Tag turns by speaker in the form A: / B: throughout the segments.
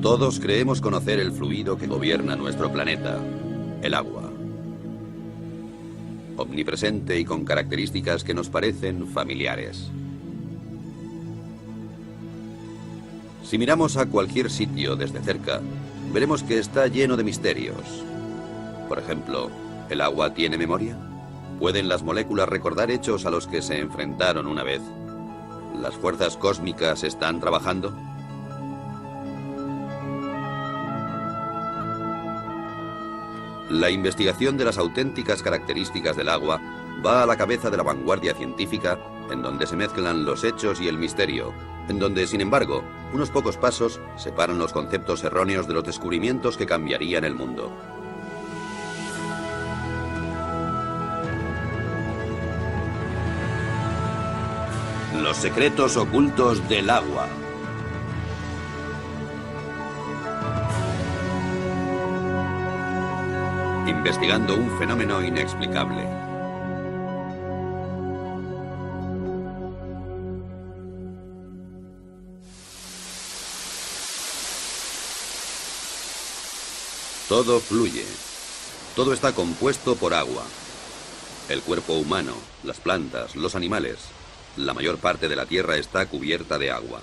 A: Todos creemos conocer el fluido que gobierna nuestro planeta, el agua. Omnipresente y con características que nos parecen familiares. Si miramos a cualquier sitio desde cerca, veremos que está lleno de misterios. Por ejemplo, ¿el agua tiene memoria? ¿Pueden las moléculas recordar hechos a los que se enfrentaron una vez? ¿Las fuerzas cósmicas están trabajando? La investigación de las auténticas características del agua va a la cabeza de la vanguardia científica, en donde se mezclan los hechos y el misterio, en donde, sin embargo, unos pocos pasos separan los conceptos erróneos de los descubrimientos que cambiarían el mundo. Los secretos ocultos del agua. Investigando un fenómeno inexplicable. Todo fluye. Todo está compuesto por agua. El cuerpo humano, las plantas, los animales, la mayor parte de la Tierra está cubierta de agua.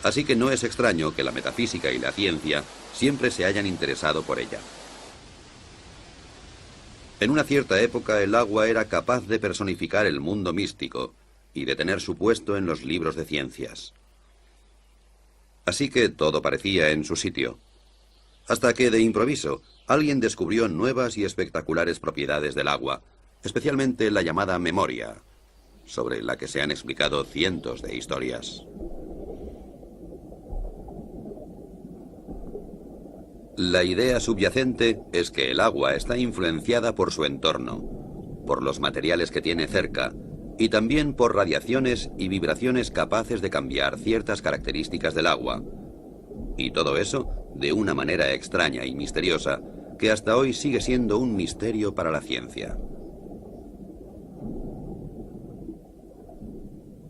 A: Así que no es extraño que la metafísica y la ciencia siempre se hayan interesado por ella. En una cierta época el agua era capaz de personificar el mundo místico y de tener su puesto en los libros de ciencias. Así que todo parecía en su sitio. Hasta que, de improviso, alguien descubrió nuevas y espectaculares propiedades del agua, especialmente la llamada memoria, sobre la que se han explicado cientos de historias. La idea subyacente es que el agua está influenciada por su entorno, por los materiales que tiene cerca y también por radiaciones y vibraciones capaces de cambiar ciertas características del agua. Y todo eso de una manera extraña y misteriosa que hasta hoy sigue siendo un misterio para la ciencia.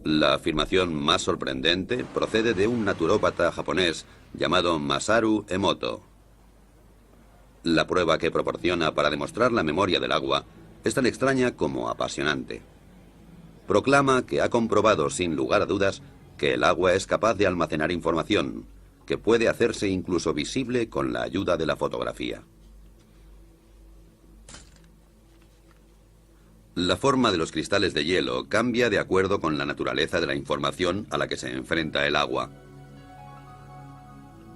A: La afirmación más sorprendente procede de un naturópata japonés llamado Masaru Emoto. La prueba que proporciona para demostrar la memoria del agua es tan extraña como apasionante. Proclama que ha comprobado sin lugar a dudas que el agua es capaz de almacenar información, que puede hacerse incluso visible con la ayuda de la fotografía. La forma de los cristales de hielo cambia de acuerdo con la naturaleza de la información a la que se enfrenta el agua.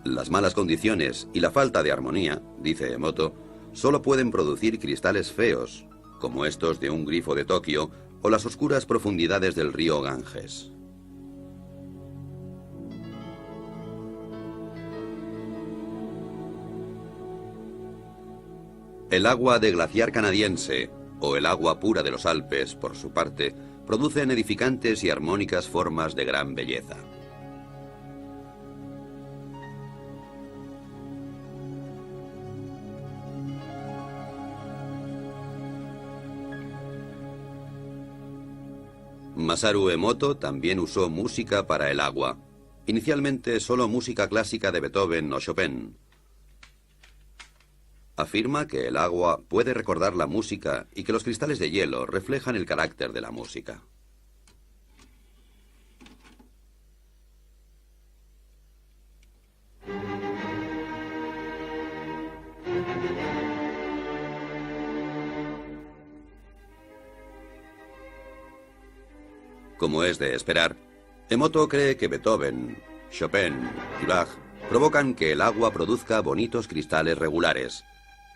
A: Las malas condiciones y la falta de armonía, dice Emoto, solo pueden producir cristales feos, como estos de un grifo de Tokio o las oscuras profundidades del río Ganges. El agua de glaciar canadiense, o el agua pura de los Alpes, por su parte, producen edificantes y armónicas formas de gran belleza. Masaru Emoto también usó música para el agua, inicialmente solo música clásica de Beethoven o Chopin. Afirma que el agua puede recordar la música y que los cristales de hielo reflejan el carácter de la música. Como es de esperar, Emoto cree que Beethoven, Chopin y Bach provocan que el agua produzca bonitos cristales regulares,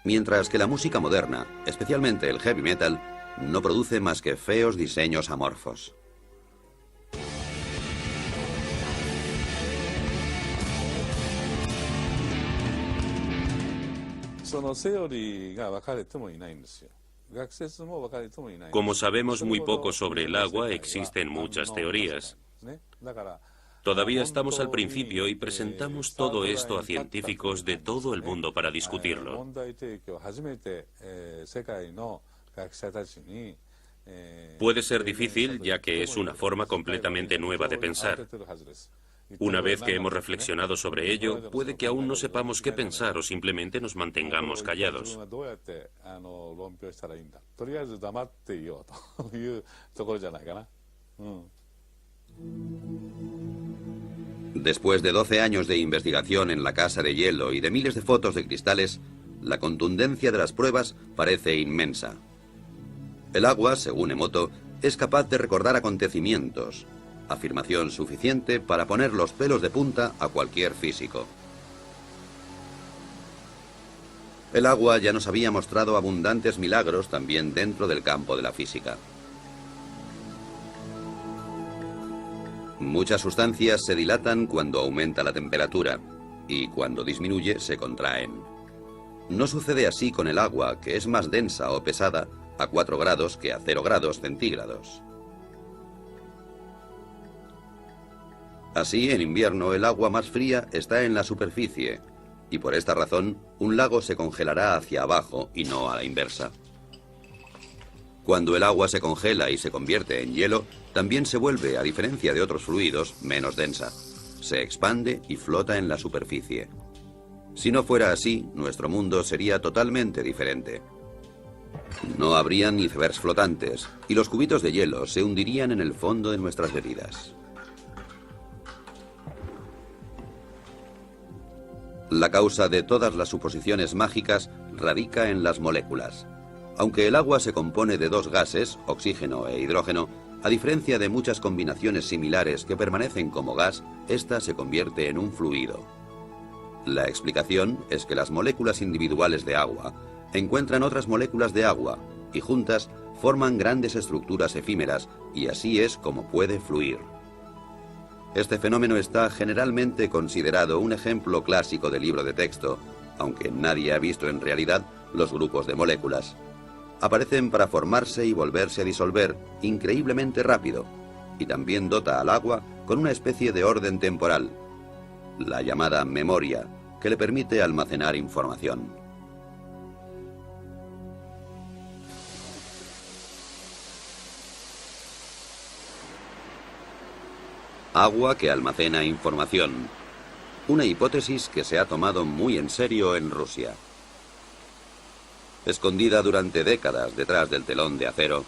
A: mientras que la música moderna, especialmente el heavy metal, no produce más que feos diseños amorfos.
B: Como sabemos muy poco sobre el agua, existen muchas teorías. Todavía estamos al principio y presentamos todo esto a científicos de todo el mundo para discutirlo. Puede ser difícil, ya que es una forma completamente nueva de pensar. Una vez que hemos reflexionado sobre ello, puede que aún no sepamos qué pensar o simplemente nos mantengamos callados.
A: Después de 12 años de investigación en la casa de hielo y de miles de fotos de cristales, la contundencia de las pruebas parece inmensa. El agua, según Emoto, es capaz de recordar acontecimientos, afirmación suficiente para poner los pelos de punta a cualquier físico. El agua ya nos había mostrado abundantes milagros también dentro del campo de la física. Muchas sustancias se dilatan cuando aumenta la temperatura y cuando disminuye se contraen. No sucede así con el agua, que es más densa o pesada a 4 grados que a 0 grados centígrados. Así, en invierno, el agua más fría está en la superficie, y por esta razón, un lago se congelará hacia abajo y no a la inversa. Cuando el agua se congela y se convierte en hielo, también se vuelve, a diferencia de otros fluidos, menos densa. Se expande y flota en la superficie. Si no fuera así, nuestro mundo sería totalmente diferente. No habrían icebergs flotantes, y los cubitos de hielo se hundirían en el fondo de nuestras bebidas. La causa de todas las suposiciones mágicas radica en las moléculas. Aunque el agua se compone de 2 gases, oxígeno e hidrógeno, a diferencia de muchas combinaciones similares que permanecen como gas, esta se convierte en un fluido. La explicación es que las moléculas individuales de agua encuentran otras moléculas de agua y juntas forman grandes estructuras efímeras, y así es como puede fluir. Este fenómeno está generalmente considerado un ejemplo clásico de libro de texto, aunque nadie ha visto en realidad los grupos de moléculas. Aparecen para formarse y volverse a disolver increíblemente rápido, y también dota al agua con una especie de orden temporal, la llamada memoria, que le permite almacenar información. Agua que almacena información. Una hipótesis que se ha tomado muy en serio en Rusia. Escondida durante décadas detrás del telón de acero,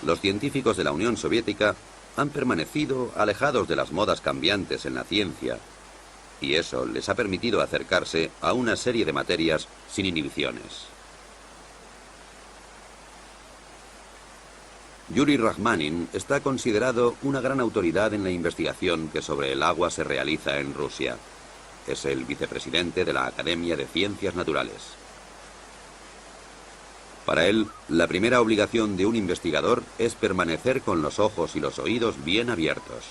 A: los científicos de la Unión Soviética han permanecido alejados de las modas cambiantes en la ciencia, y eso les ha permitido acercarse a una serie de materias sin inhibiciones. Yuri Rachmanin está considerado una gran autoridad en la investigación que sobre el agua se realiza en Rusia. Es el vicepresidente de la Academia de Ciencias Naturales. Para él, la primera obligación de un investigador es permanecer con los ojos y los oídos bien abiertos.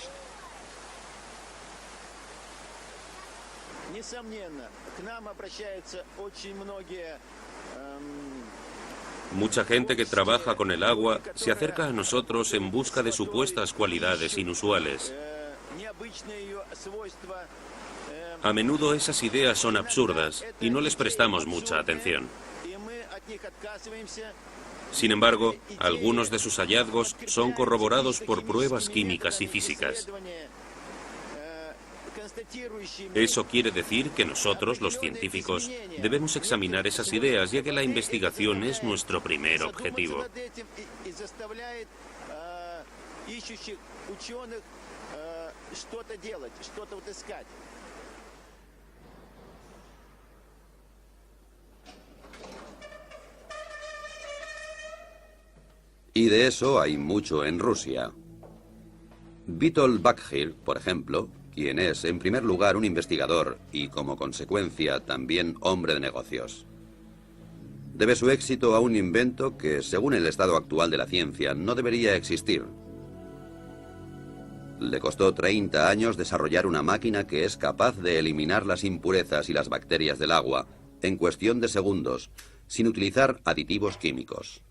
B: Mucha gente que trabaja con el agua se acerca a nosotros en busca de supuestas cualidades inusuales. A menudo esas ideas son absurdas y no les prestamos mucha atención. Sin embargo, algunos de sus hallazgos son corroborados por pruebas químicas y físicas. Eso quiere decir que nosotros, los científicos, debemos examinar esas ideas, ya que la investigación es nuestro primer objetivo.
A: Y de eso hay mucho en Rusia. Vitol Bakhir, por ejemplo, quien es en primer lugar un investigador y como consecuencia también hombre de negocios, debe su éxito a un invento que, según el estado actual de la ciencia, no debería existir. Le costó 30 años desarrollar una máquina que es capaz de eliminar las impurezas y las bacterias del agua en cuestión de segundos, sin utilizar aditivos químicos.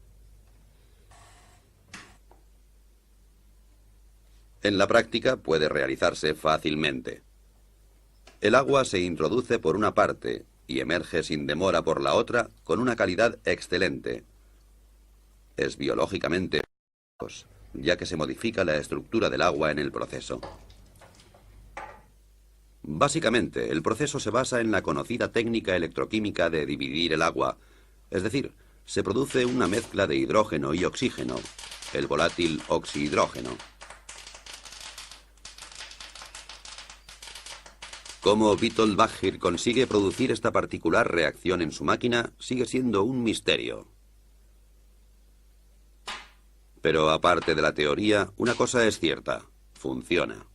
A: En la práctica puede realizarse fácilmente. El agua se introduce por una parte y emerge sin demora por la otra con una calidad excelente. Es biológicamente, ya que se modifica la estructura del agua en el proceso. Básicamente, el proceso se basa en la conocida técnica electroquímica de dividir el agua. Es decir, se produce una mezcla de hidrógeno y oxígeno, el volátil oxihidrógeno. Cómo Witold Bakhir consigue producir esta particular reacción en su máquina sigue siendo un misterio. Pero aparte de la teoría, una cosa es cierta: funciona.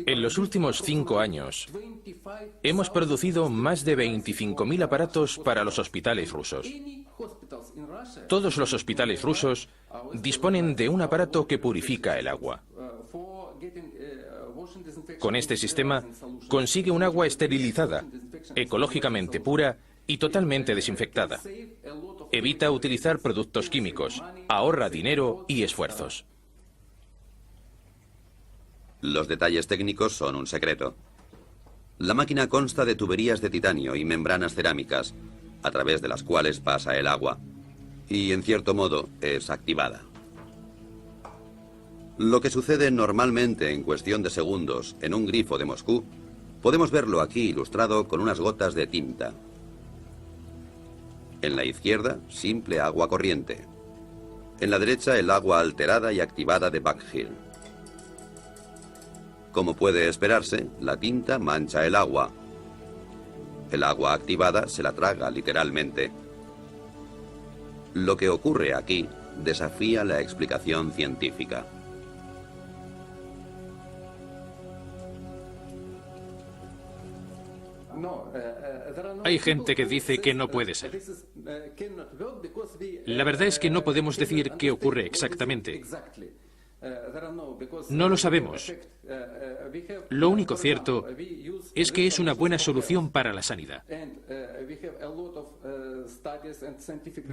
C: En los últimos 5 años, hemos producido más de 25.000 aparatos para los hospitales rusos. Todos los hospitales rusos disponen de un aparato que purifica el agua. Con este sistema, consigue un agua esterilizada, ecológicamente pura y totalmente desinfectada. Evita utilizar productos químicos, ahorra dinero y esfuerzos.
A: Los detalles técnicos son un secreto. La máquina consta de tuberías de titanio y membranas cerámicas, a través de las cuales pasa el agua, y en cierto modo es activada. Lo que sucede normalmente en cuestión de segundos en un grifo de Moscú, podemos verlo aquí ilustrado con unas gotas de tinta. En la izquierda, simple agua corriente. En la derecha, el agua alterada y activada de Bakhir. Como puede esperarse, la tinta mancha el agua. El agua activada se la traga literalmente. Lo que ocurre aquí desafía la explicación científica.
D: Hay gente que dice que no puede ser. La verdad es que no podemos decir qué ocurre exactamente. No lo sabemos. Lo único cierto es que es una buena solución para la sanidad.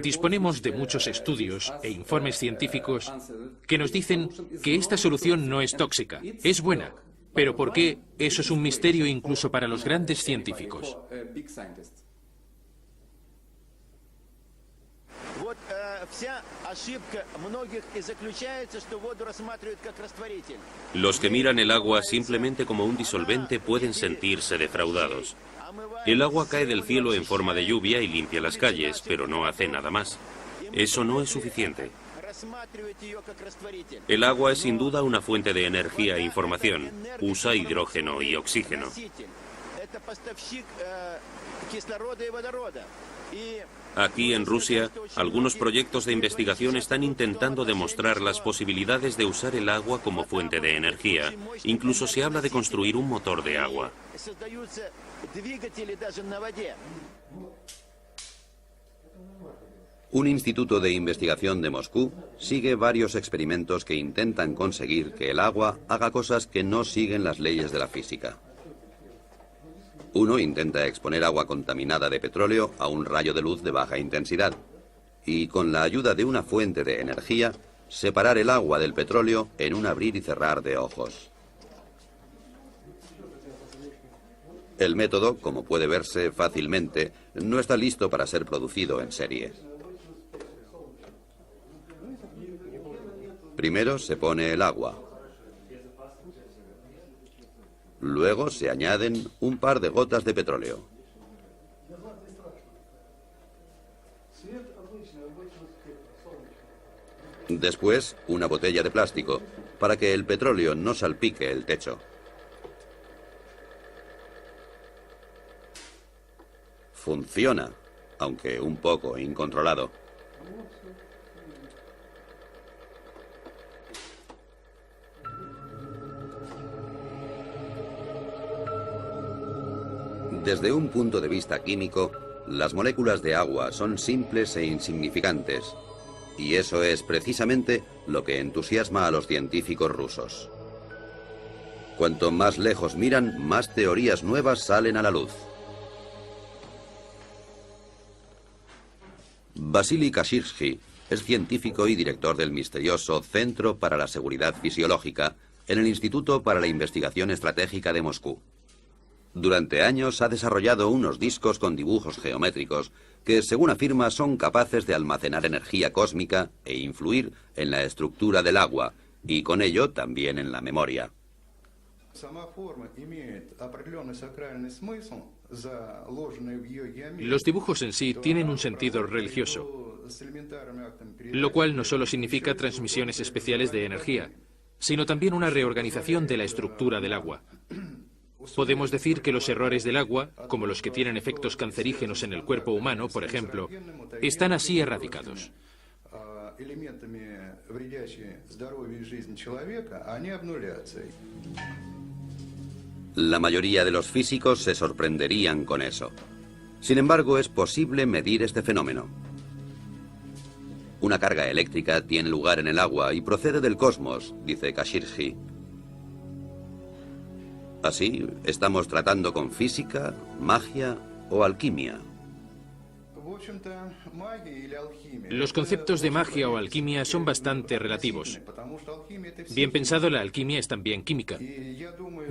D: Disponemos de muchos estudios e informes científicos que nos dicen que esta solución no es tóxica, es buena. Pero ¿por qué? Eso es un misterio incluso para los grandes científicos.
B: Los que miran el agua simplemente como un disolvente pueden sentirse defraudados. El agua cae del cielo en forma de lluvia y limpia las calles, pero no hace nada más. Eso no es suficiente. El agua es sin duda una fuente de energía e información. Usa hidrógeno y oxígeno. Aquí en Rusia, algunos proyectos de investigación están intentando demostrar las posibilidades de usar el agua como fuente de energía. Incluso se habla de construir un motor de agua.
A: Un instituto de investigación de Moscú sigue varios experimentos que intentan conseguir que el agua haga cosas que no siguen las leyes de la física. Uno intenta exponer agua contaminada de petróleo a un rayo de luz de baja intensidad y, con la ayuda de una fuente de energía, separar el agua del petróleo en un abrir y cerrar de ojos. El método, como puede verse fácilmente, no está listo para ser producido en serie. Primero se pone el agua. Luego se añaden un par de gotas de petróleo. Después, una botella de plástico, para que el petróleo no salpique el techo. Funciona, aunque un poco incontrolado. Desde un punto de vista químico, las moléculas de agua son simples e insignificantes, y eso es precisamente lo que entusiasma a los científicos rusos. Cuanto más lejos miran, más teorías nuevas salen a la luz. Vasily Kashirsky es científico y director del misterioso Centro para la Seguridad Fisiológica en el Instituto para la Investigación Estratégica de Moscú. Durante años ha desarrollado unos discos con dibujos geométricos que, según afirma, son capaces de almacenar energía cósmica e influir en la estructura del agua, y con ello también en la memoria.
D: Los dibujos en sí tienen un sentido religioso, lo cual no solo significa transmisiones especiales de energía, sino también una reorganización de la estructura del agua. Podemos decir que los errores del agua, como los que tienen efectos cancerígenos en el cuerpo humano, por ejemplo, están así erradicados.
A: La mayoría de los físicos se sorprenderían con eso. Sin embargo, es posible medir este fenómeno. Una carga eléctrica tiene lugar en el agua y procede del cosmos, dice Kashirji. Así, estamos tratando con física, magia o alquimia.
D: Los conceptos de magia o alquimia son bastante relativos. Bien pensado, la alquimia es también química.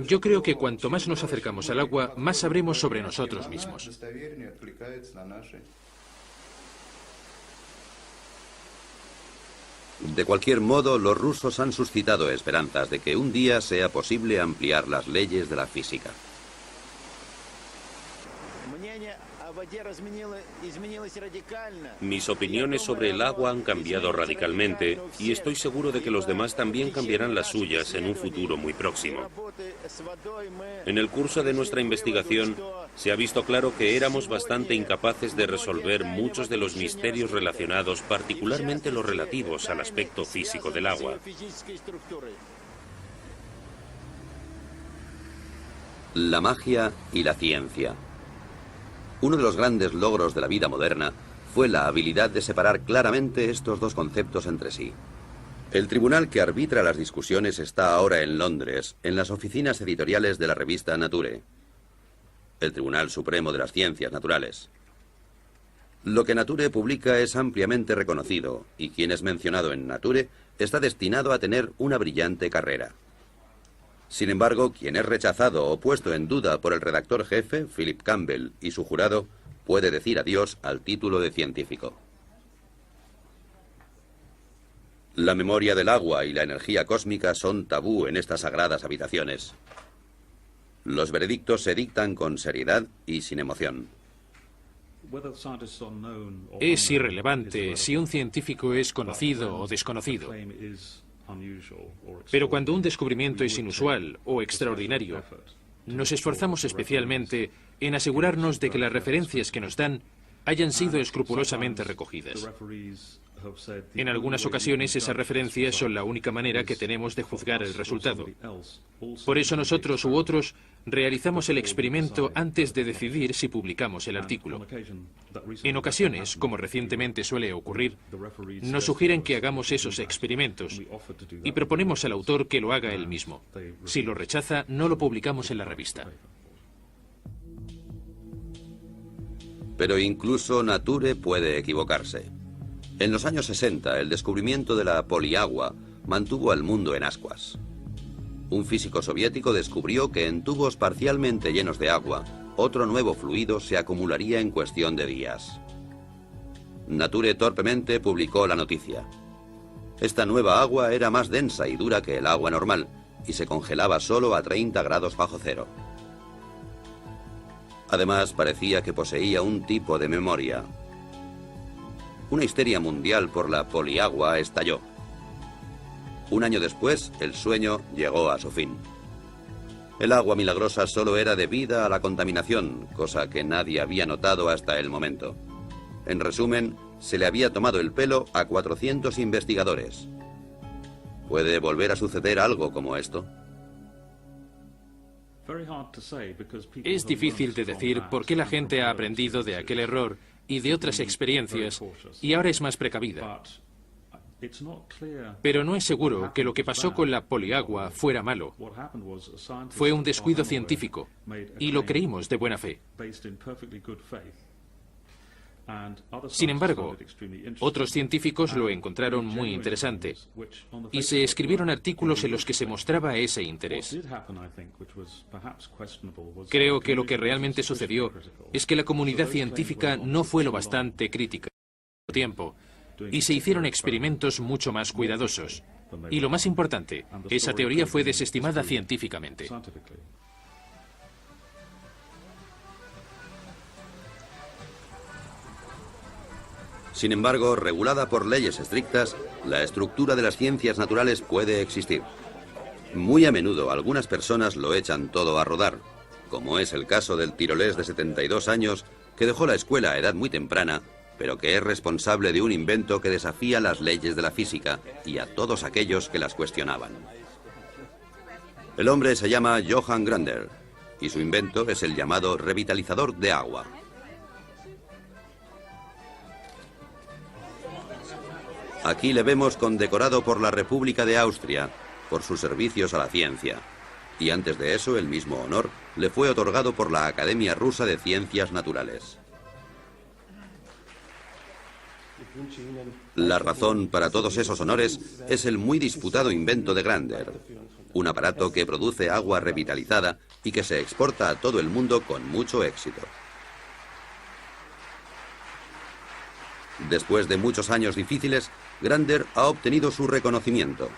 D: Yo creo que cuanto más nos acercamos al agua, más sabremos sobre nosotros mismos.
A: De cualquier modo, los rusos han suscitado esperanzas de que un día sea posible ampliar las leyes de la física.
B: Mis opiniones sobre el agua han cambiado radicalmente y estoy seguro de que los demás también cambiarán las suyas en un futuro muy próximo. En el curso de nuestra investigación se ha visto claro que éramos bastante incapaces de resolver muchos de los misterios relacionados, particularmente los relativos al aspecto físico del agua.
A: La magia y la ciencia. Uno de los grandes logros de la vida moderna fue la habilidad de separar claramente estos dos conceptos entre sí. El tribunal que arbitra las discusiones está ahora en Londres, en las oficinas editoriales de la revista Nature, el Tribunal Supremo de las Ciencias Naturales. Lo que Nature publica es ampliamente reconocido, y quien es mencionado en Nature está destinado a tener una brillante carrera. Sin embargo, quien es rechazado o puesto en duda por el redactor jefe, Philip Campbell, y su jurado, puede decir adiós al título de científico. La memoria del agua y la energía cósmica son tabú en estas sagradas habitaciones. Los veredictos se dictan con seriedad y sin emoción.
D: Es irrelevante si un científico es conocido o desconocido. Pero cuando un descubrimiento es inusual o extraordinario, nos esforzamos especialmente en asegurarnos de que las referencias que nos dan hayan sido escrupulosamente recogidas. En algunas ocasiones esas referencias son la única manera que tenemos de juzgar el resultado. Por eso nosotros u otros realizamos el experimento antes de decidir si publicamos el artículo. En ocasiones, como recientemente suele ocurrir, nos sugieren que hagamos esos experimentos y proponemos al autor que lo haga él mismo. Si lo rechaza, no lo publicamos en la revista.
A: Pero incluso Nature puede equivocarse. En los años 60, el descubrimiento de la poliagua mantuvo al mundo en ascuas. Un físico soviético descubrió que en tubos parcialmente llenos de agua, otro nuevo fluido se acumularía en cuestión de días. Nature torpemente publicó la noticia. Esta nueva agua era más densa y dura que el agua normal, y se congelaba solo a 30 grados bajo cero. Además, parecía que poseía un tipo de memoria. Una histeria mundial por la poliagua estalló. Un año después, el sueño llegó a su fin. El agua milagrosa solo era debida a la contaminación, cosa que nadie había notado hasta el momento. En resumen, se le había tomado el pelo a 400 investigadores. ¿Puede volver a suceder algo como esto?
D: Es difícil de decir por qué la gente ha aprendido de aquel error y de otras experiencias y ahora es más precavida. Pero no es seguro que lo que pasó con la poliagua fuera malo. Fue un descuido científico y lo creímos de buena fe. Sin embargo, otros científicos lo encontraron muy interesante y se escribieron artículos en los que se mostraba ese interés. Creo que lo que realmente sucedió es que la comunidad científica no fue lo bastante crítica al tiempo y se hicieron experimentos mucho más cuidadosos. Y lo más importante, esa teoría fue desestimada científicamente.
A: Sin embargo, regulada por leyes estrictas, la estructura de las ciencias naturales puede existir. Muy a menudo algunas personas lo echan todo a rodar, como es el caso del tirolés de 72 años que dejó la escuela a edad muy temprana, pero que es responsable de un invento que desafía las leyes de la física y a todos aquellos que las cuestionaban. El hombre se llama Johann Grander y su invento es el llamado revitalizador de agua. Aquí le vemos condecorado por la República de Austria por sus servicios a la ciencia. Y antes de eso, el mismo honor le fue otorgado por la Academia Rusa de Ciencias Naturales. La razón para todos esos honores es el muy disputado invento de Grander, un aparato que produce agua revitalizada y que se exporta a todo el mundo con mucho éxito. Después de muchos años difíciles, Grander ha obtenido su reconocimiento.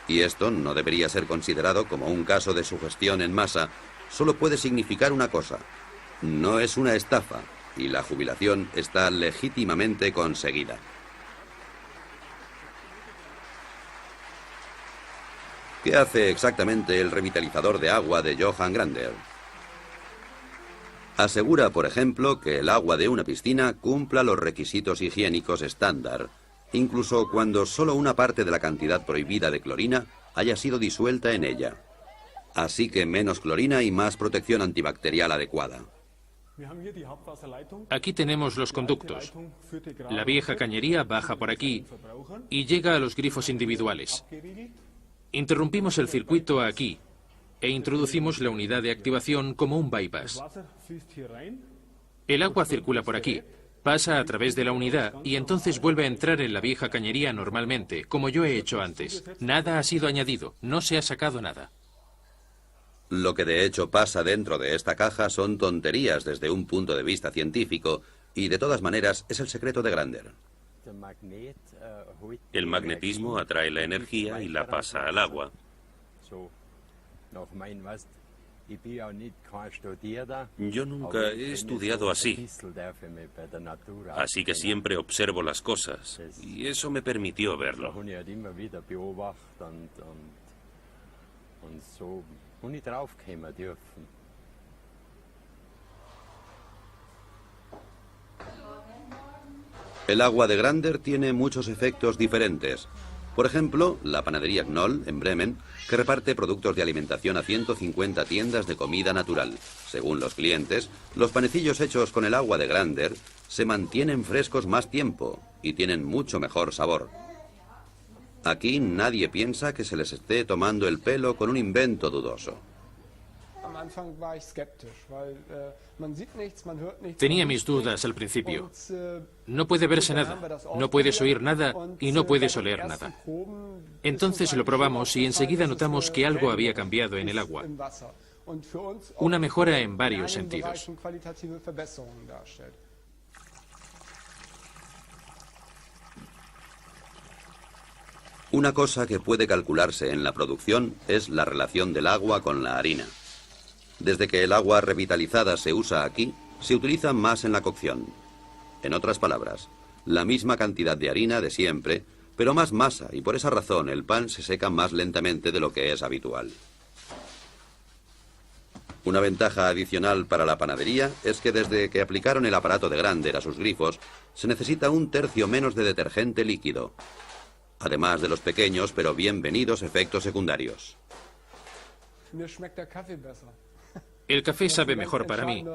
A: Y esto no debería ser considerado como un caso de sugestión en masa, solo puede significar una cosa: no es una estafa, y la jubilación está legítimamente conseguida. ¿Qué hace exactamente el revitalizador de agua de Johann Grander? Asegura, por ejemplo, que el agua de una piscina cumpla los requisitos higiénicos estándar, incluso cuando solo una parte de la cantidad prohibida de clorina haya sido disuelta en ella. Así que menos clorina y más protección antibacterial adecuada.
D: Aquí tenemos los conductos. La vieja cañería baja por aquí y llega a los grifos individuales. Interrumpimos el circuito aquí e introducimos la unidad de activación como un bypass. El agua circula por aquí, pasa a través de la unidad y entonces vuelve a entrar en la vieja cañería normalmente, como yo he hecho antes. Nada ha sido añadido, no se ha sacado nada.
A: Lo que de hecho pasa dentro de esta caja son tonterías desde un punto de vista científico y de todas maneras es el secreto de Grander.
B: El magnetismo atrae la energía y la pasa al agua. Yo nunca he estudiado así, así que siempre observo las cosas, y eso me permitió verlo.
A: El agua de Grander tiene muchos efectos diferentes. Por ejemplo, la panadería Knoll, en Bremen, que reparte productos de alimentación a 150 tiendas de comida natural. Según los clientes, los panecillos hechos con el agua de Grander se mantienen frescos más tiempo y tienen mucho mejor sabor. Aquí nadie piensa que se les esté tomando el pelo con un invento dudoso.
D: Tenía mis dudas al principio. No puede verse nada, no puedes oír nada y no puedes oler nada. Entonces lo probamos y enseguida notamos que algo había cambiado en el agua. Una mejora en varios sentidos.
A: Una cosa que puede calcularse en la producción es la relación del agua con la harina. Desde que el agua revitalizada se usa aquí, se utiliza más en la cocción. En otras palabras, la misma cantidad de harina de siempre, pero más masa, y por esa razón el pan se seca más lentamente de lo que es habitual. Una ventaja adicional para la panadería es que desde que aplicaron el aparato de Grander a sus grifos, se necesita 1/3 menos de detergente líquido, además de los pequeños pero bienvenidos efectos secundarios.
D: El café sabe mejor para mí,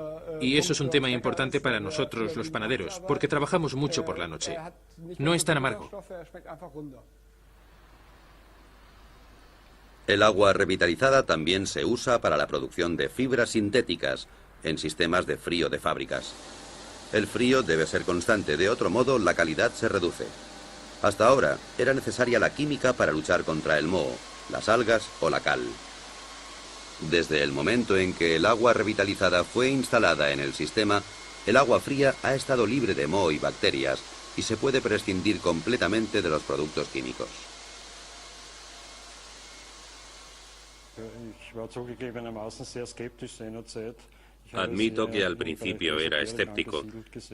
D: y eso es un tema importante para nosotros los panaderos, porque trabajamos mucho por la noche. No es tan amargo.
A: El agua revitalizada también se usa para la producción de fibras sintéticas en sistemas de frío de fábricas. El frío debe ser constante, de otro modo la calidad se reduce. Hasta ahora era necesaria la química para luchar contra el moho, las algas o la cal. Desde el momento en que el agua revitalizada fue instalada en el sistema, el agua fría ha estado libre de moho y bacterias y se puede prescindir completamente de los productos químicos.
B: Admito que al principio era escéptico.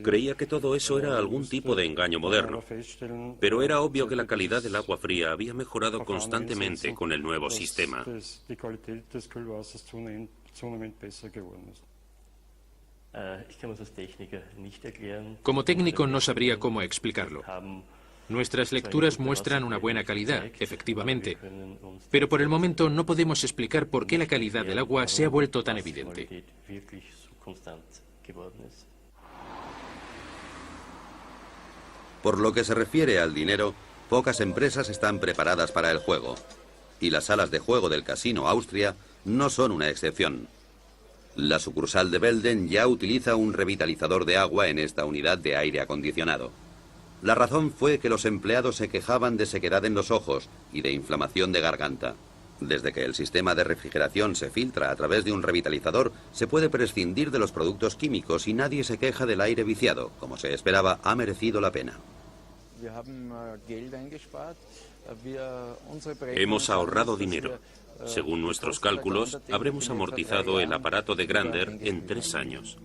B: Creía que todo eso era algún tipo de engaño moderno. Pero era obvio que la calidad del agua fría había mejorado constantemente con el nuevo sistema.
D: Como técnico no sabría cómo explicarlo. Nuestras lecturas muestran una buena calidad, efectivamente, pero por el momento no podemos explicar por qué la calidad del agua se ha vuelto tan evidente.
A: Por lo que se refiere al dinero, pocas empresas están preparadas para el juego. Y las salas de juego del Casino Austria no son una excepción. La sucursal de Belden ya utiliza un revitalizador de agua en esta unidad de aire acondicionado. La razón fue que los empleados se quejaban de sequedad en los ojos y de inflamación de garganta. Desde que el sistema de refrigeración se filtra a través de un revitalizador, se puede prescindir de los productos químicos y nadie se queja del aire viciado. Como se esperaba, ha merecido la pena.
B: Hemos ahorrado dinero. Según nuestros cálculos, habremos amortizado el aparato de Grander en 3 años.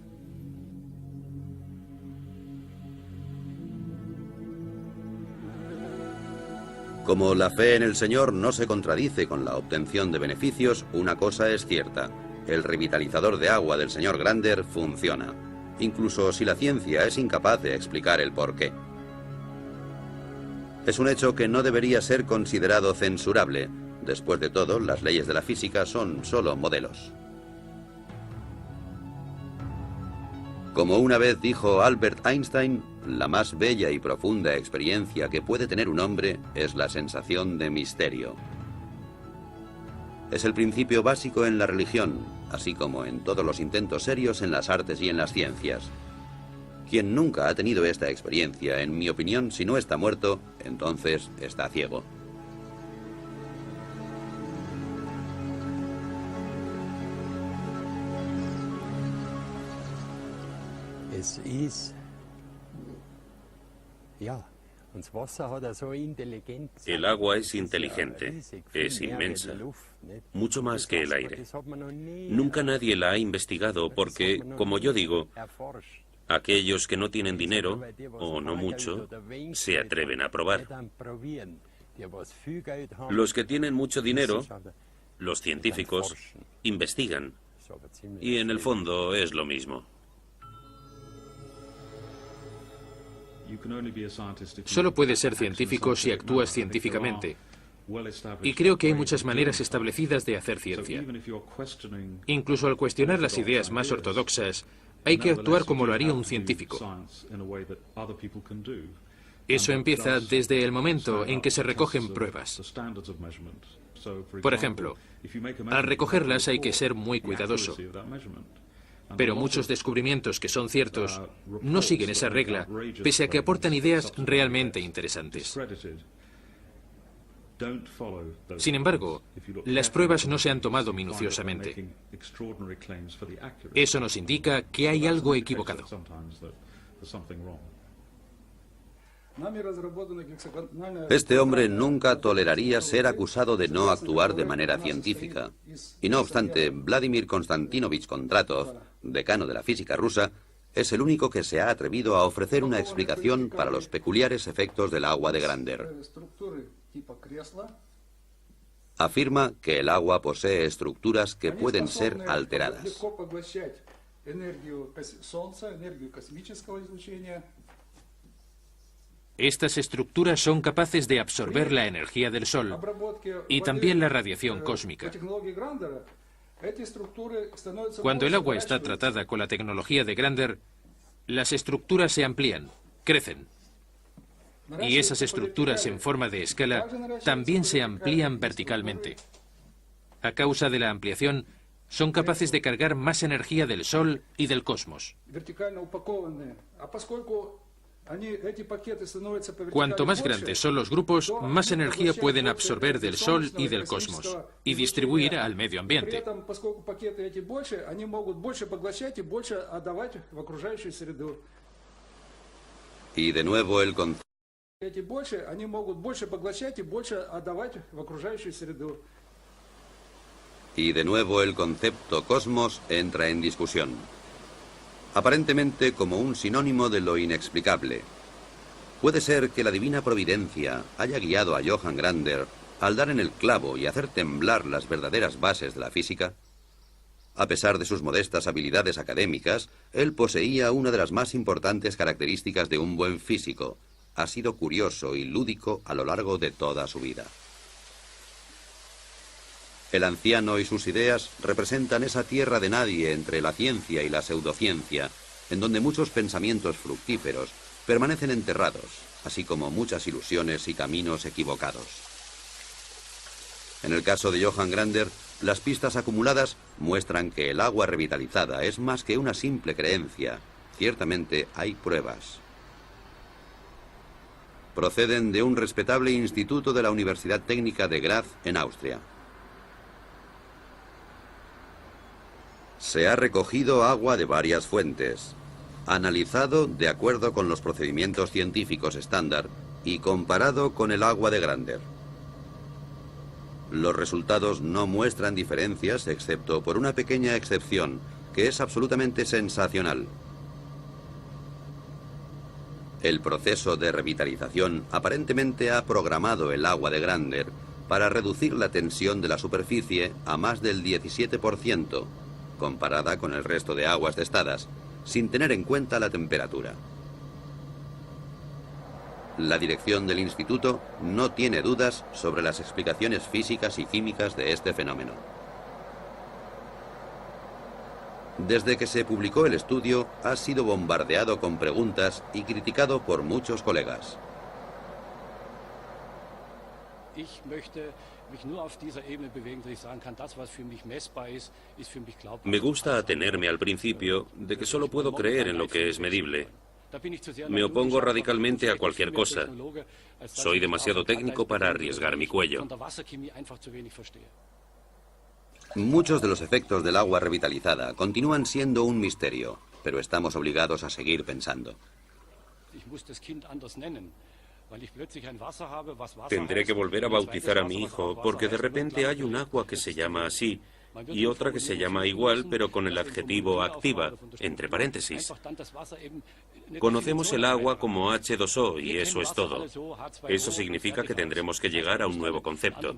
A: Como la fe en el Señor no se contradice con la obtención de beneficios, una cosa es cierta: el revitalizador de agua del señor Grander funciona, incluso si la ciencia es incapaz de explicar el porqué. Es un hecho que no debería ser considerado censurable. Después de todo, las leyes de la física son solo modelos. Como una vez dijo Albert Einstein, la más bella y profunda experiencia que puede tener un hombre es la sensación de misterio. Es el principio básico en la religión, así como en todos los intentos serios en las artes y en las ciencias. Quien nunca ha tenido esta experiencia, en mi opinión, si no está muerto, entonces está ciego.
B: El agua es inteligente, es inmensa, mucho más que el aire. Nunca nadie la ha investigado porque, como yo digo, aquellos que no tienen dinero, o no mucho, se atreven a probar. Los que tienen mucho dinero, los científicos, investigan. Y en el fondo es lo mismo.
D: Solo puedes ser científico si actúas científicamente. Y creo que hay muchas maneras establecidas de hacer ciencia. Incluso al cuestionar las ideas más ortodoxas, hay que actuar como lo haría un científico. Eso empieza desde el momento en que se recogen pruebas. Por ejemplo, al recogerlas hay que ser muy cuidadoso. Pero muchos descubrimientos que son ciertos no siguen esa regla, pese a que aportan ideas realmente interesantes. Sin embargo, las pruebas no se han tomado minuciosamente. Eso nos indica que hay algo equivocado.
A: Este hombre nunca toleraría ser acusado de no actuar de manera científica. Y no obstante, Vladimir Konstantinovich Kondratov, decano de la física rusa, es el único que se ha atrevido a ofrecer una explicación para los peculiares efectos del agua de Grander. Afirma que el agua posee estructuras que pueden ser alteradas.
D: Estas estructuras son capaces de absorber la energía del Sol y también la radiación cósmica. Cuando el agua está tratada con la tecnología de Grander, las estructuras se amplían, crecen. Y esas estructuras en forma de escala también se amplían verticalmente. A causa de la ampliación, son capaces de cargar más energía del Sol y del cosmos. Cuanto más grandes son los grupos, más energía pueden absorber del Sol y del cosmos y distribuir al medio ambiente.
A: Y de nuevo el concepto. Y de nuevo el concepto cosmos entra en discusión, aparentemente como un sinónimo de lo inexplicable. ¿Puede ser que la divina providencia haya guiado a Johann Grander al dar en el clavo y hacer temblar las verdaderas bases de la física? A pesar de sus modestas habilidades académicas, él poseía una de las más importantes características de un buen físico. Ha sido curioso y lúdico a lo largo de toda su vida. El anciano y sus ideas representan esa tierra de nadie entre la ciencia y la pseudociencia, en donde muchos pensamientos fructíferos permanecen enterrados, así como muchas ilusiones y caminos equivocados. En el caso de Johann Grander, las pistas acumuladas muestran que el agua revitalizada es más que una simple creencia. Ciertamente hay pruebas. Proceden de un respetable instituto de la Universidad Técnica de Graz, en Austria. Se ha recogido agua de varias fuentes, analizado de acuerdo con los procedimientos científicos estándar y comparado con el agua de Grander. Los resultados no muestran diferencias excepto por una pequeña excepción, que es absolutamente sensacional. El proceso de revitalización aparentemente ha programado el agua de Grander para reducir la tensión de la superficie a más del 17%, comparada con el resto de aguas testadas, sin tener en cuenta la temperatura. La dirección del instituto no tiene dudas sobre las explicaciones físicas y químicas de este fenómeno. Desde que se publicó el estudio, ha sido bombardeado con preguntas y criticado por muchos colegas.
B: Me gusta atenerme al principio de que solo puedo creer en lo que es medible. Me opongo radicalmente a cualquier cosa. Soy demasiado técnico para arriesgar mi cuello.
A: Muchos de los efectos del agua revitalizada continúan siendo un misterio, pero estamos obligados a seguir pensando.
B: Tendré que volver a bautizar a mi hijo, porque de repente hay un agua que se llama así y otra que se llama igual, pero con el adjetivo activa, entre paréntesis. Conocemos el agua como H2O y eso es todo. Eso significa que tendremos que llegar a un nuevo concepto.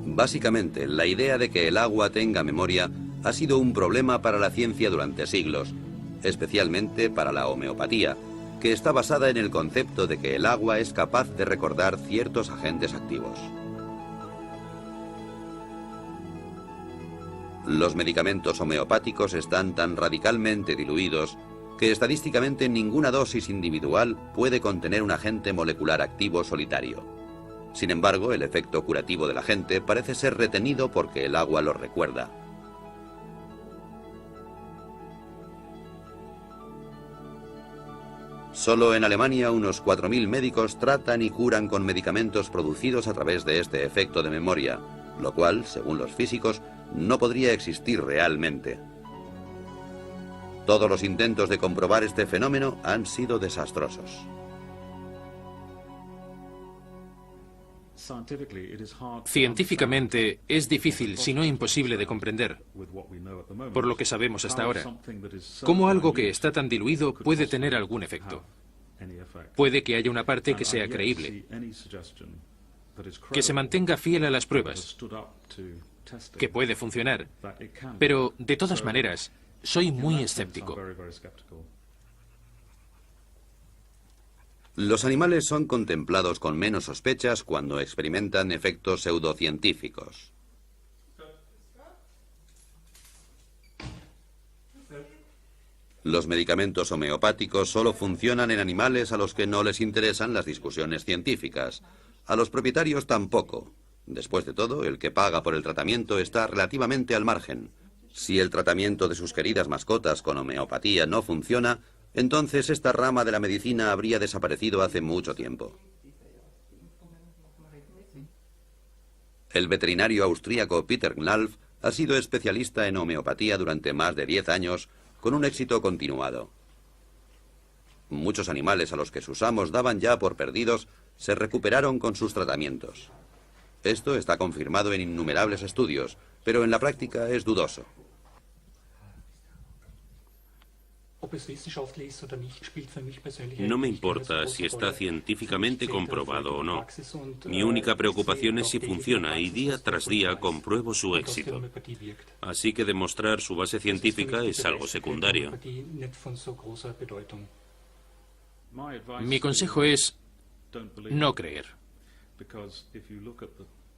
A: Básicamente, la idea de que el agua tenga memoria ha sido un problema para la ciencia durante siglos, especialmente para la homeopatía, que está basada en el concepto de que el agua es capaz de recordar ciertos agentes activos. Los medicamentos homeopáticos están tan radicalmente diluidos que estadísticamente ninguna dosis individual puede contener un agente molecular activo solitario. Sin embargo, el efecto curativo del agente parece ser retenido porque el agua lo recuerda. Solo en Alemania unos 4.000 médicos tratan y curan con medicamentos producidos a través de este efecto de memoria, lo cual, según los físicos, no podría existir realmente. Todos los intentos de comprobar este fenómeno han sido desastrosos.
D: Científicamente es difícil, si no imposible, de comprender, por lo que sabemos hasta ahora, cómo algo que está tan diluido puede tener algún efecto. Puede que haya una parte que sea creíble, que se mantenga fiel a las pruebas, que puede funcionar, pero de todas maneras, soy muy escéptico.
A: Los animales son contemplados con menos sospechas cuando experimentan efectos pseudocientíficos. Los medicamentos homeopáticos solo funcionan en animales a los que no les interesan las discusiones científicas. A los propietarios tampoco. Después de todo, el que paga por el tratamiento está relativamente al margen. Si el tratamiento de sus queridas mascotas con homeopatía no funciona, entonces esta rama de la medicina habría desaparecido hace mucho tiempo. El veterinario austríaco Peter Knalf ha sido especialista en homeopatía durante más de 10 años, con un éxito continuado. Muchos animales a los que sus amos daban ya por perdidos se recuperaron con sus tratamientos. Esto está confirmado en innumerables estudios, pero en la práctica es dudoso.
B: No me importa si está científicamente comprobado o no. Mi única preocupación es si funciona y día tras día compruebo su éxito. Así que demostrar su base científica es algo secundario.
D: Mi consejo es no creer.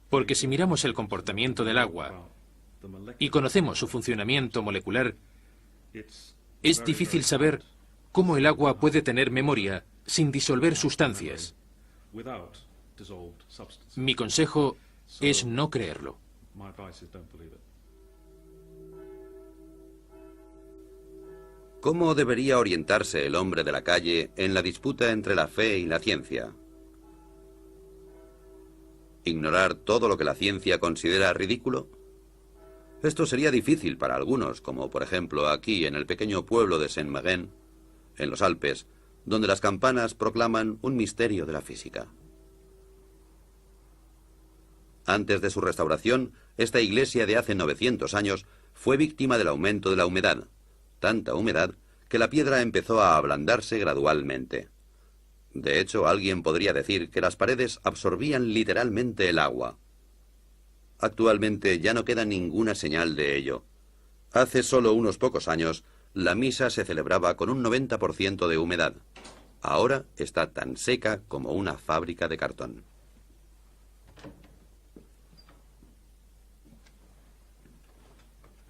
D: Porque si miramos el comportamiento del agua y conocemos su funcionamiento molecular, es difícil saber cómo el agua puede tener memoria sin disolver sustancias. Mi consejo es no creerlo.
A: ¿Cómo debería orientarse el hombre de la calle en la disputa entre la fe y la ciencia? ¿Ignorar todo lo que la ciencia considera ridículo? Esto sería difícil para algunos, como por ejemplo aquí en el pequeño pueblo de Saint-Marin, en los Alpes, donde las campanas proclaman un misterio de la física. Antes de su restauración, esta iglesia de hace 900 años fue víctima del aumento de la humedad, tanta humedad que la piedra empezó a ablandarse gradualmente. De hecho, alguien podría decir que las paredes absorbían literalmente el agua. Actualmente ya no queda ninguna señal de ello. Hace solo unos pocos años, la misa se celebraba con un 90% de humedad. Ahora está tan seca como una fábrica de cartón.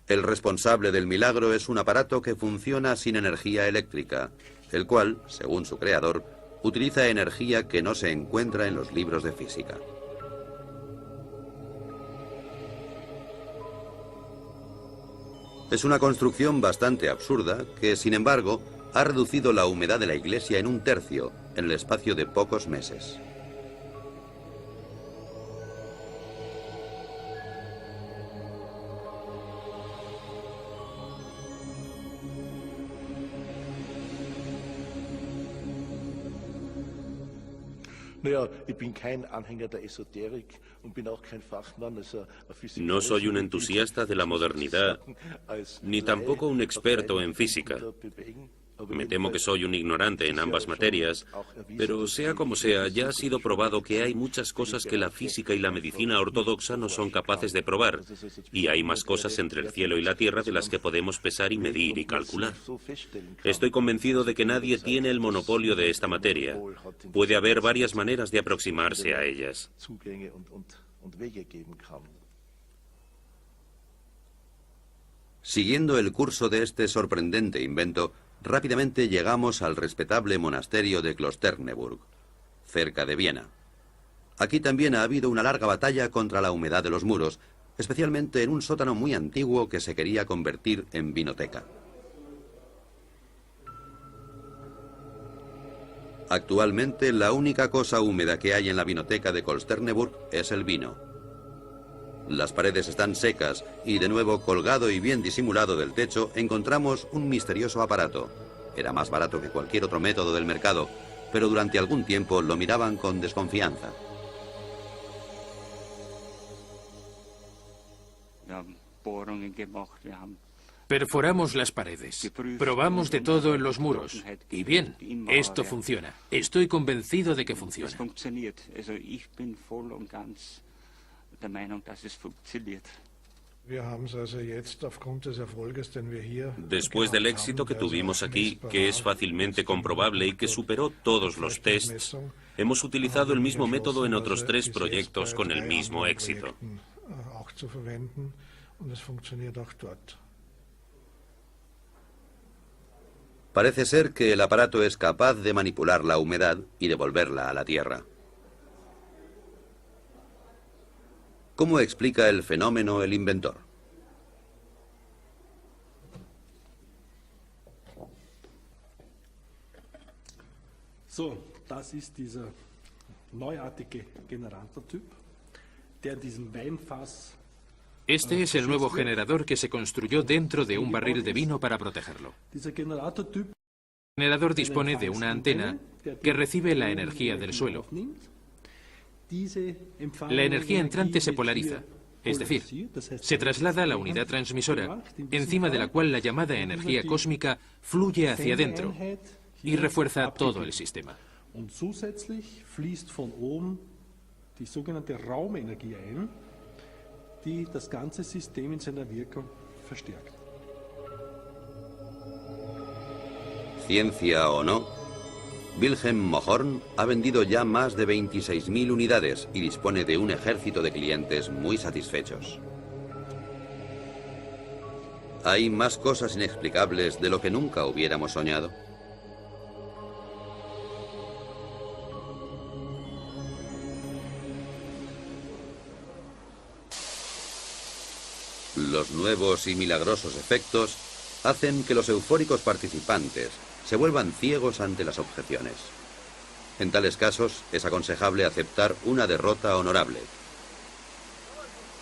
A: El responsable del milagro es un aparato que funciona sin energía eléctrica, el cual, según su creador, utiliza energía que no se encuentra en los libros de física. Es una construcción bastante absurda que, sin embargo, ha reducido la humedad de la iglesia en un tercio en el espacio de pocos meses.
B: No soy un entusiasta de la modernidad, ni tampoco un experto en física. Me temo que soy un ignorante en ambas materias, pero sea como sea, ya ha sido probado que hay muchas cosas que la física y la medicina ortodoxa no son capaces de probar, y hay más cosas entre el cielo y la tierra de las que podemos pesar y medir y calcular. Estoy convencido de que nadie tiene el monopolio de esta materia. Puede haber varias maneras de aproximarse a ellas.
A: Siguiendo el curso de este sorprendente invento, rápidamente llegamos al respetable monasterio de Klosterneuburg, cerca de Viena. Aquí también ha habido una larga batalla contra la humedad de los muros, especialmente en un sótano muy antiguo que se quería convertir en vinoteca. Actualmente, la única cosa húmeda que hay en la vinoteca de Klosterneuburg es el vino. Las paredes están secas y, de nuevo, colgado y bien disimulado del techo, encontramos un misterioso aparato. Era más barato que cualquier otro método del mercado, pero durante algún tiempo lo miraban con desconfianza.
D: Perforamos las paredes, probamos de todo en los muros, y bien, esto funciona. Estoy convencido de que funciona.
B: Después del éxito que tuvimos aquí, que es fácilmente comprobable y que superó todos los tests, hemos utilizado el mismo método en otros 3 proyectos con el mismo éxito.
A: Parece ser que el aparato es capaz de manipular la humedad y devolverla a la tierra. ¿Cómo explica el fenómeno el inventor?
E: Das ist dieser neuartige Generatortyp, der in diesem Weinfass.
D: Este es el nuevo generador que se construyó dentro de un barril de vino para protegerlo. El generador dispone de una antena que recibe la energía del suelo La energía entrante se polariza, es decir, se traslada a la unidad transmisora, encima de la cual la llamada energía cósmica fluye hacia adentro y refuerza todo el sistema.
E: Und zusätzlich fließt von oben die sogenannte Raumenergie ein, die das ganze System in seiner Wirkung verstärkt.
A: Ciencia o no, Wilhelm Mohrn ha vendido ya más de 26.000 unidades y dispone de un ejército de clientes muy satisfechos. ¿Hay más cosas inexplicables de lo que nunca hubiéramos soñado? Los nuevos y milagrosos efectos hacen que los eufóricos participantes se vuelvan ciegos ante las objeciones. En tales casos es aconsejable aceptar una derrota honorable.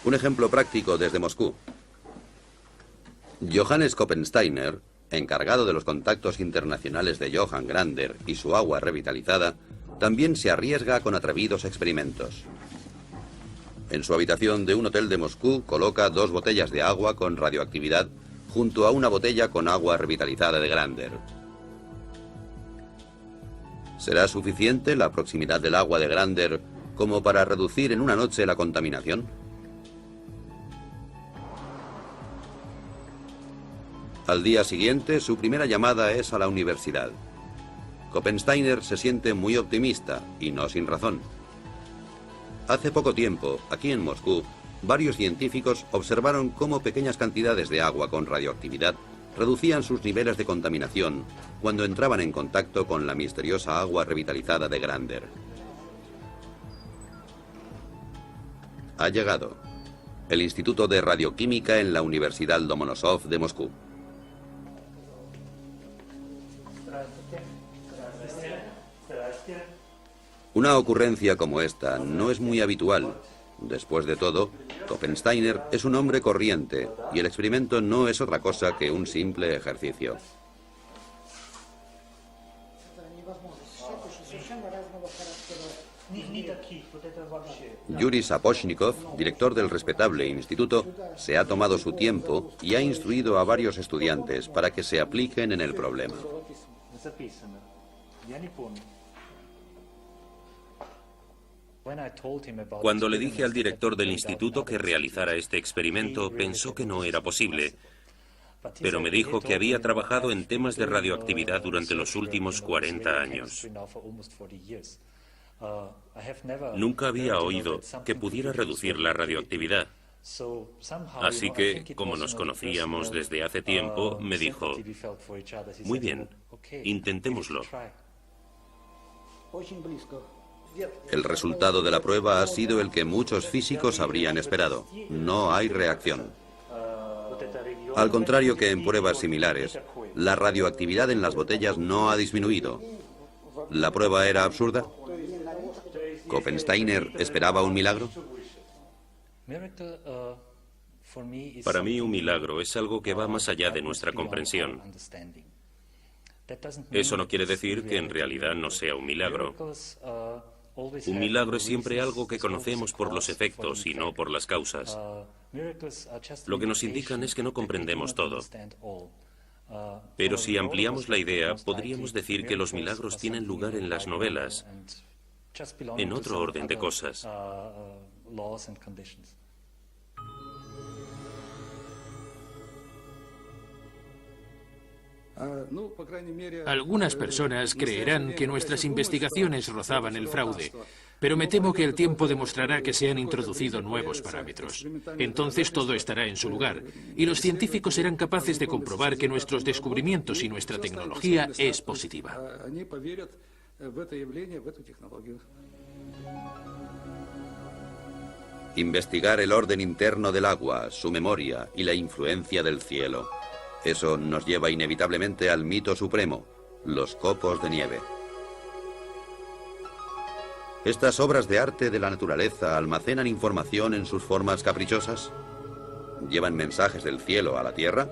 A: Un ejemplo práctico desde Moscú. Johannes Koppensteiner, encargado de los contactos internacionales de Johann Grander y su agua revitalizada, también se arriesga con atrevidos experimentos. En su habitación de un hotel de Moscú coloca 2 botellas de agua con radioactividad junto a una botella con agua revitalizada de Grander. ¿Será suficiente la proximidad del agua de Grander como para reducir en una noche la contaminación? Al día siguiente, su primera llamada es a la universidad. Koppensteiner se siente muy optimista, y no sin razón. Hace poco tiempo, aquí en Moscú, varios científicos observaron cómo pequeñas cantidades de agua con radioactividad reducían sus niveles de contaminación cuando entraban en contacto con la misteriosa agua revitalizada de Grander. Ha llegado el Instituto de Radioquímica en la Universidad Lomonosov de Moscú. Una ocurrencia como esta no es muy habitual. Después de todo, Koppensteiner es un hombre corriente y el experimento no es otra cosa que un simple ejercicio. Yuri Sapochnikov, director del respetable instituto, se ha tomado su tiempo y ha instruido a varios estudiantes para que se apliquen en el problema.
B: Cuando le dije al director del instituto que realizara este experimento, pensó que no era posible, pero me dijo que había trabajado en temas de radioactividad durante los últimos 40 años. Nunca había oído que pudiera reducir la radioactividad. Así que, como nos conocíamos desde hace tiempo, me dijo, muy bien, intentémoslo.
A: El resultado de la prueba ha sido el que muchos físicos habrían esperado. No hay reacción. Al contrario que en pruebas similares, la radioactividad en las botellas no ha disminuido. ¿La prueba era absurda? ¿Koppensteiner esperaba un milagro?
B: Para mí, un milagro es algo que va más allá de nuestra comprensión. Eso no quiere decir que en realidad no sea un milagro. Un milagro es siempre algo que conocemos por los efectos y no por las causas. Lo que nos indican es que no comprendemos todo. Pero si ampliamos la idea, podríamos decir que los milagros tienen lugar en las novelas, en otro orden de cosas.
D: Algunas personas creerán que nuestras investigaciones rozaban el fraude, pero me temo que el tiempo demostrará que se han introducido nuevos parámetros. Entonces todo estará en su lugar, y los científicos serán capaces de comprobar que nuestros descubrimientos y nuestra tecnología es positiva.
A: Investigar el orden interno del agua, su memoria y la influencia del cielo. Eso nos lleva inevitablemente al mito supremo, los copos de nieve. ¿Estas obras de arte de la naturaleza almacenan información en sus formas caprichosas? ¿Llevan mensajes del cielo a la tierra?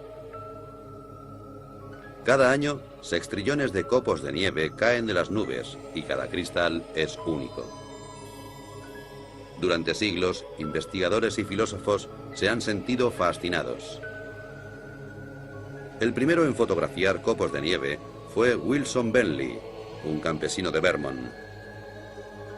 A: Cada año, sextrillones de copos de nieve caen de las nubes y cada cristal es único. Durante siglos, investigadores y filósofos se han sentido fascinados. El primero en fotografiar copos de nieve fue Wilson Bentley, un campesino de Vermont.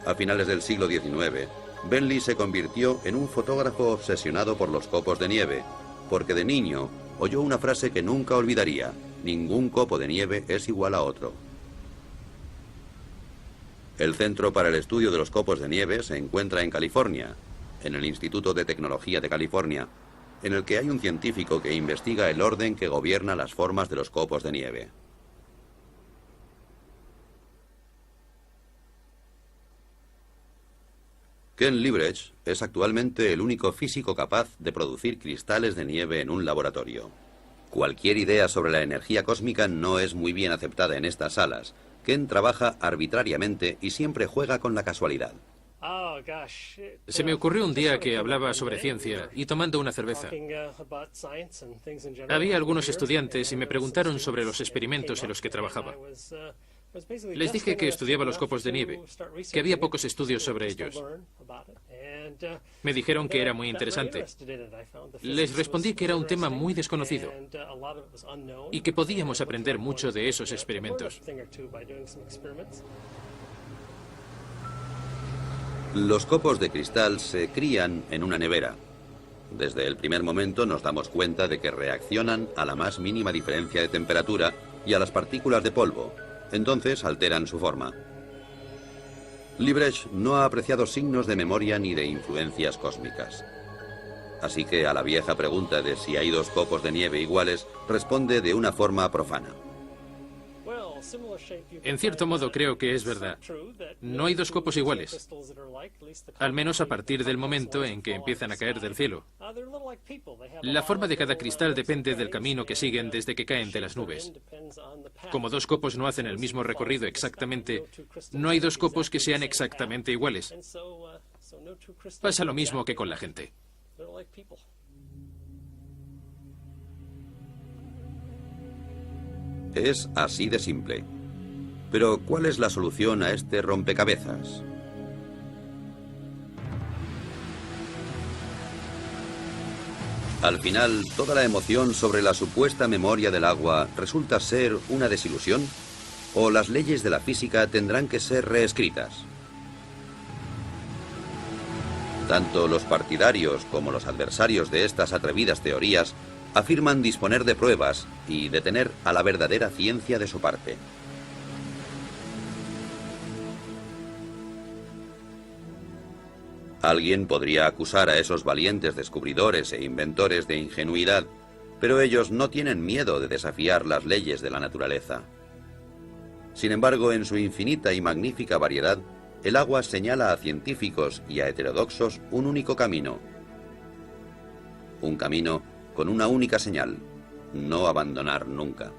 A: A finales del siglo XIX, Bentley se convirtió en un fotógrafo obsesionado por los copos de nieve, porque de niño oyó una frase que nunca olvidaría: ningún copo de nieve es igual a otro. El Centro para el Estudio de los Copos de Nieve se encuentra en California, en el Instituto de Tecnología de California, en el que hay un científico que investiga el orden que gobierna las formas de los copos de nieve. Ken Liebrecht es actualmente el único físico capaz de producir cristales de nieve en un laboratorio. Cualquier idea sobre la energía cósmica no es muy bien aceptada en estas salas. Ken trabaja arbitrariamente y siempre juega con la casualidad.
D: Se me ocurrió un día que hablaba sobre ciencia y tomando una cerveza. Había algunos estudiantes y me preguntaron sobre los experimentos en los que trabajaba. Les dije que estudiaba los copos de nieve, que había pocos estudios sobre ellos. Me dijeron que era muy interesante. Les respondí que era un tema muy desconocido y que podíamos aprender mucho de esos experimentos.
A: Los copos de cristal se crían en una nevera. Desde el primer momento nos damos cuenta de que reaccionan a la más mínima diferencia de temperatura y a las partículas de polvo. Entonces alteran su forma. Liebrecht no ha apreciado signos de memoria ni de influencias cósmicas. Así que a la vieja pregunta de si hay dos copos de nieve iguales, responde de una forma profana.
D: En cierto modo creo que es verdad. No hay dos copos iguales, al menos a partir del momento en que empiezan a caer del cielo. La forma de cada cristal depende del camino que siguen desde que caen de las nubes. Como dos copos no hacen el mismo recorrido exactamente, no hay dos copos que sean exactamente iguales. Pasa lo mismo que con la gente.
A: Es así de simple. Pero, ¿cuál es la solución a este rompecabezas? Al final, ¿toda la emoción sobre la supuesta memoria del agua resulta ser una desilusión? ¿O las leyes de la física tendrán que ser reescritas? Tanto los partidarios como los adversarios de estas atrevidas teorías afirman disponer de pruebas y de tener a la verdadera ciencia de su parte. Alguien podría acusar a esos valientes descubridores e inventores de ingenuidad, pero ellos no tienen miedo de desafiar las leyes de la naturaleza. Sin embargo, en su infinita y magnífica variedad, el agua señala a científicos y a heterodoxos un único camino. Un camino con una única señal: no abandonar nunca.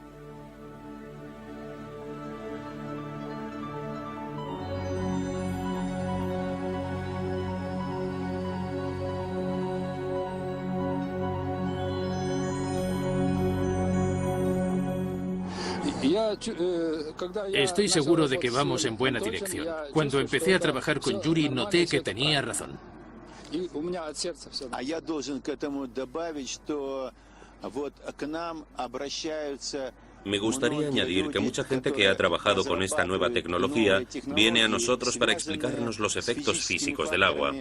D: Estoy seguro de que vamos en buena dirección. Cuando empecé a trabajar con Yuri, noté que tenía razón.
B: Me gustaría añadir que mucha gente que ha trabajado con esta nueva tecnología viene a nosotros para explicarnos los efectos físicos del agua.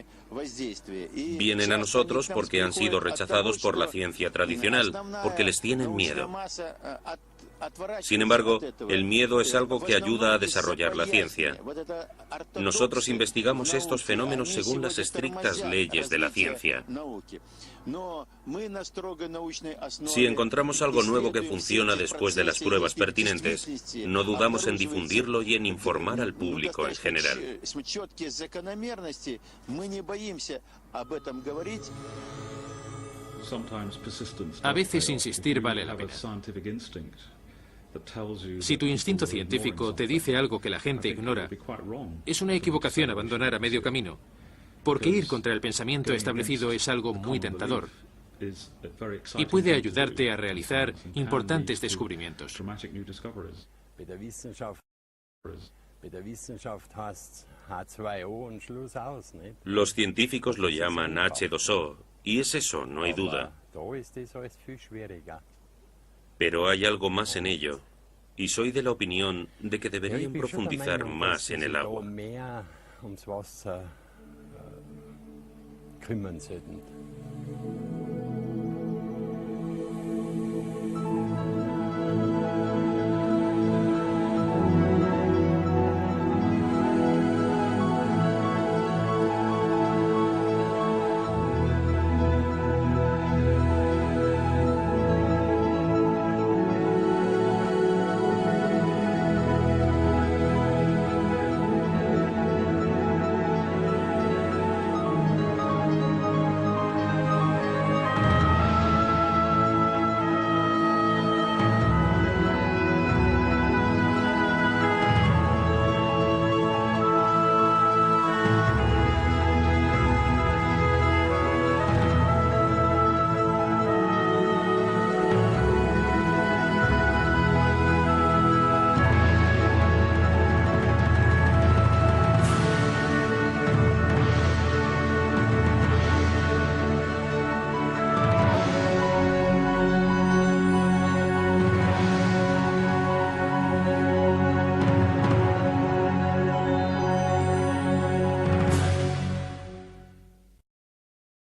B: Vienen a nosotros porque han sido rechazados por la ciencia tradicional, porque les tienen miedo. Sin embargo, el miedo es algo que ayuda a desarrollar la ciencia. Nosotros investigamos estos fenómenos según las estrictas leyes de la ciencia. Si encontramos algo nuevo que funciona después de las pruebas pertinentes, no dudamos en difundirlo y en informar al público en general.
D: A veces insistir vale la pena. Si tu instinto científico te dice algo que la gente ignora, es una equivocación abandonar a medio camino, porque ir contra el pensamiento establecido es algo muy tentador y puede ayudarte a realizar importantes descubrimientos.
B: Los científicos lo llaman H2O, y es eso, no hay duda. Pero hay algo más en ello, y soy de la opinión de que deberían profundizar más en el agua.